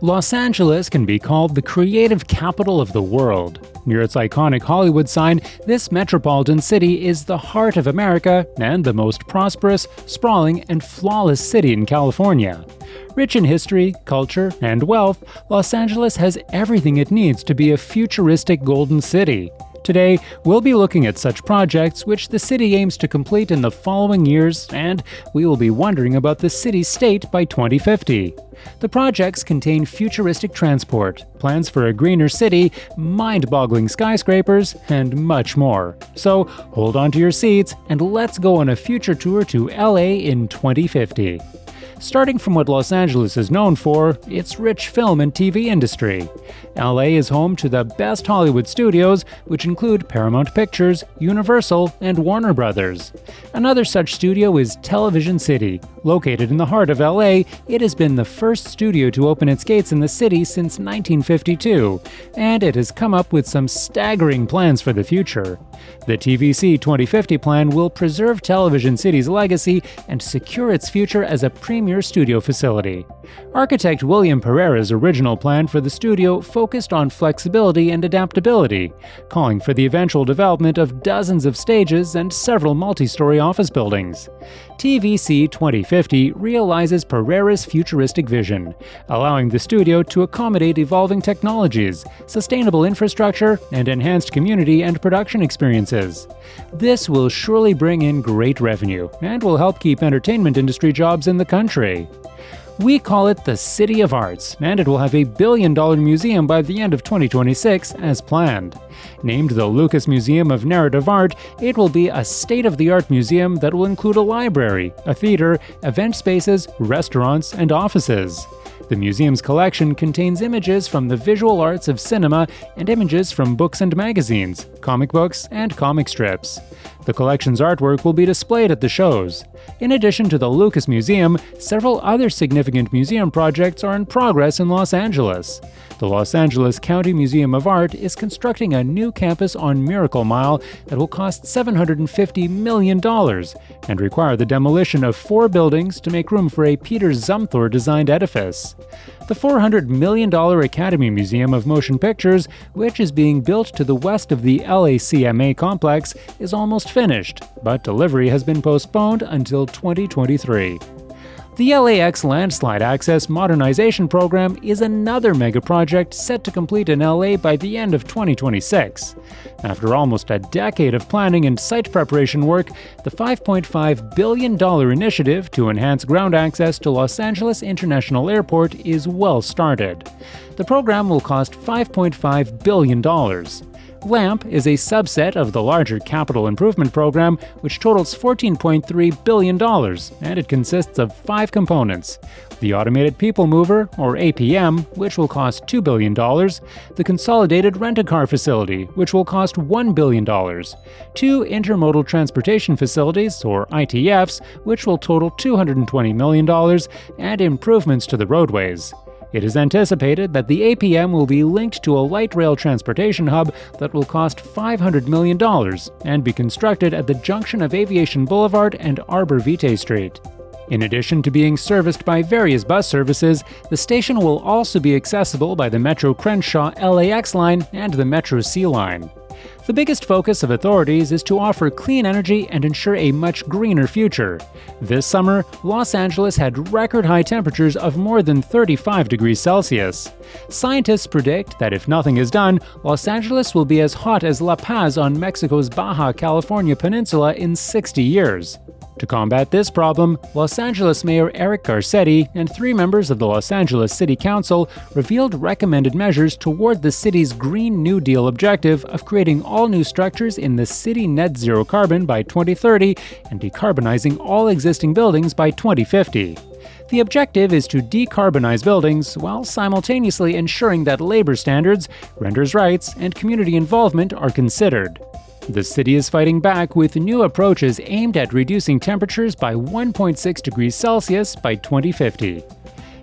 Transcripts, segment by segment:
Los Angeles can be called the creative capital of the world. Near its iconic Hollywood sign, this metropolitan city is the heart of America and the most prosperous, sprawling, and flawless city in California. Rich in history, culture, and wealth, Los Angeles has everything it needs to be a futuristic golden city. Today, we'll be looking at such projects which the city aims to complete in the following years, and we will be wondering about the city's state by 2050. The projects contain futuristic transport, plans for a greener city, mind-boggling skyscrapers, and much more. So, hold on to your seats and let's go on a future tour to LA in 2050. Starting from what Los Angeles is known for, its rich film and TV industry. LA is home to the best Hollywood studios, which include Paramount Pictures, Universal, and Warner Brothers. Another such studio is Television City. Located in the heart of LA, it has been the first studio to open its gates in the city since 1952, and it has come up with some staggering plans for the future. The TVC 2050 plan will preserve Television City's legacy and secure its future as a premier studio facility. Architect William Pereira's original plan for the studio focused on flexibility and adaptability, calling for the eventual development of dozens of stages and several multi-story office buildings. TVC 2050 realizes Pereira's futuristic vision, allowing the studio to accommodate evolving technologies, sustainable infrastructure, and enhanced community and production experiences. This will surely bring in great revenue and will help keep entertainment industry jobs in the country. We call it the City of Arts, and it will have a billion-dollar museum by the end of 2026 as planned. Named the Lucas Museum of Narrative Art, it will be a state-of-the-art museum that will include a library, a theater, event spaces, restaurants, and offices. The museum's collection contains images from the visual arts of cinema and images from books and magazines, comic books, and comic strips. The collection's artwork will be displayed at the shows. In addition to the Lucas Museum, several other significant museum projects are in progress in Los Angeles. The Los Angeles County Museum of Art is constructing a new campus on Miracle Mile that will cost $750 million and require the demolition of 4 buildings to make room for a Peter Zumthor-designed edifice. The $400 million Academy Museum of Motion Pictures, which is being built to the west of the LACMA complex, is almost finished, but delivery has been postponed until 2023. The LAX Landslide Access Modernization Program is another mega project set to complete in LA by the end of 2026. After almost a decade of planning and site preparation work, the $5.5 billion initiative to enhance ground access to Los Angeles International Airport is well started. The program will cost $5.5 billion. LAMP is a subset of the larger Capital Improvement Program, which totals $14.3 billion, and it consists of 5 components. The Automated People Mover, or APM, which will cost $2 billion, the Consolidated Rent-A-Car Facility, which will cost $1 billion, 2 Intermodal Transportation Facilities, or ITFs, which will total $220 million, and improvements to the roadways. It is anticipated that the APM will be linked to a light rail transportation hub that will cost $500 million and be constructed at the junction of Aviation Boulevard and Arbor Vitae Street. In addition to being serviced by various bus services, the station will also be accessible by the Metro Crenshaw LAX line and the Metro C line. The biggest focus of authorities is to offer clean energy and ensure a much greener future. This summer, Los Angeles had record-high temperatures of more than 35 degrees Celsius. Scientists predict that if nothing is done, Los Angeles will be as hot as La Paz on Mexico's Baja California Peninsula in 60 years. To combat this problem, Los Angeles Mayor Eric Garcetti and 3 members of the Los Angeles City Council revealed recommended measures toward the city's Green New Deal objective of creating all new structures in the city net zero carbon by 2030 and decarbonizing all existing buildings by 2050. The objective is to decarbonize buildings while simultaneously ensuring that labor standards, renters' rights, and community involvement are considered. The city is fighting back with new approaches aimed at reducing temperatures by 1.6 degrees Celsius by 2050.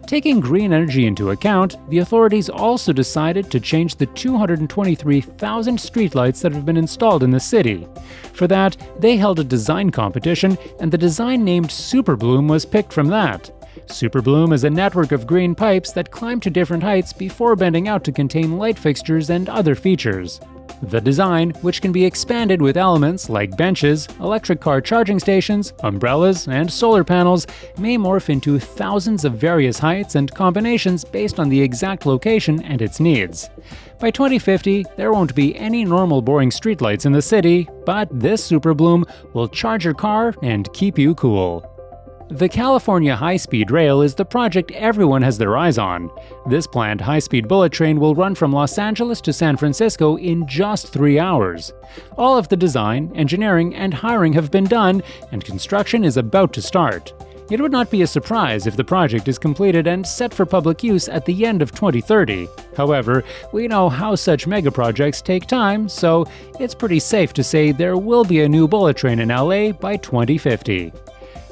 Taking green energy into account, the authorities also decided to change the 223,000 streetlights that have been installed in the city. For that, they held a design competition, and the design named Super Bloom was picked from that. Superbloom is a network of green pipes that climb to different heights before bending out to contain light fixtures and other features. The design, which can be expanded with elements like benches, electric car charging stations, umbrellas, and solar panels, may morph into thousands of various heights and combinations based on the exact location and its needs. By 2050, there won't be any normal boring streetlights in the city, but this Superbloom will charge your car and keep you cool. The California High-Speed Rail is the project everyone has their eyes on. This planned high-speed bullet train will run from Los Angeles to San Francisco in just 3 hours. All of the design, engineering, and hiring have been done, and construction is about to start. It would not be a surprise if the project is completed and set for public use at the end of 2030. However, we know how such megaprojects take time, so it's pretty safe to say there will be a new bullet train in LA by 2050.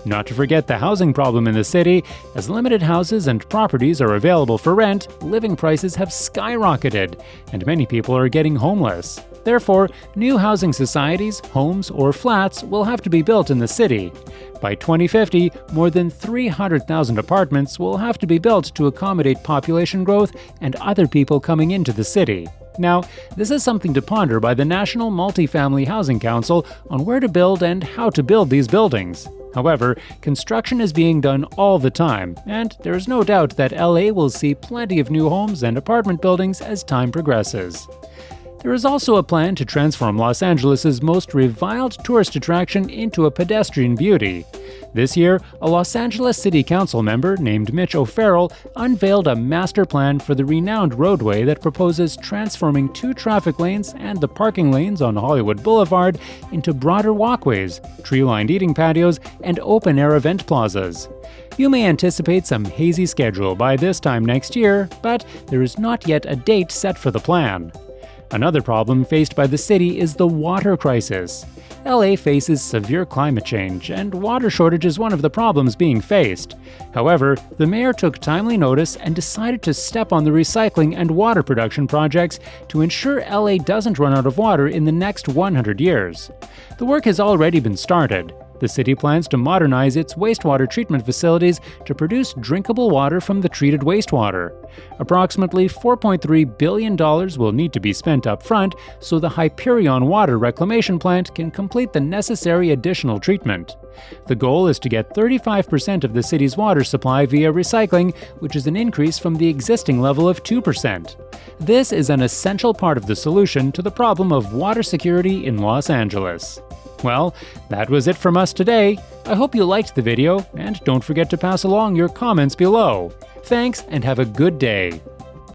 Not to forget the housing problem in the city. As limited houses and properties are available for rent, living prices have skyrocketed, and many people are getting homeless. Therefore, new housing societies, homes, or flats will have to be built in the city. By 2050, more than 300,000 apartments will have to be built to accommodate population growth and other people coming into the city. Now, this is something to ponder by the National Multifamily Housing Council on where to build and how to build these buildings. However, construction is being done all the time, and there is no doubt that LA will see plenty of new homes and apartment buildings as time progresses. There is also a plan to transform Los Angeles' most reviled tourist attraction into a pedestrian beauty. This year, a Los Angeles City Council member named Mitch O'Farrell unveiled a master plan for the renowned roadway that proposes transforming 2 traffic lanes and the parking lanes on Hollywood Boulevard into broader walkways, tree-lined eating patios, and open-air event plazas. You may anticipate some hazy schedule by this time next year, but there is not yet a date set for the plan. Another problem faced by the city is the water crisis. LA faces severe climate change, and water shortage is one of the problems being faced. However, the mayor took timely notice and decided to step on the recycling and water production projects to ensure LA doesn't run out of water in the next 100 years. The work has already been started. The city plans to modernize its wastewater treatment facilities to produce drinkable water from the treated wastewater. Approximately $4.3 billion will need to be spent up front so the Hyperion water reclamation plant can complete the necessary additional treatment. The goal is to get 35% of the city's water supply via recycling, which is an increase from the existing level of 2%. This is an essential part of the solution to the problem of water security in Los Angeles. Well, that was it from us today. I hope you liked the video, and don't forget to pass along your comments below. Thanks, and have a good day.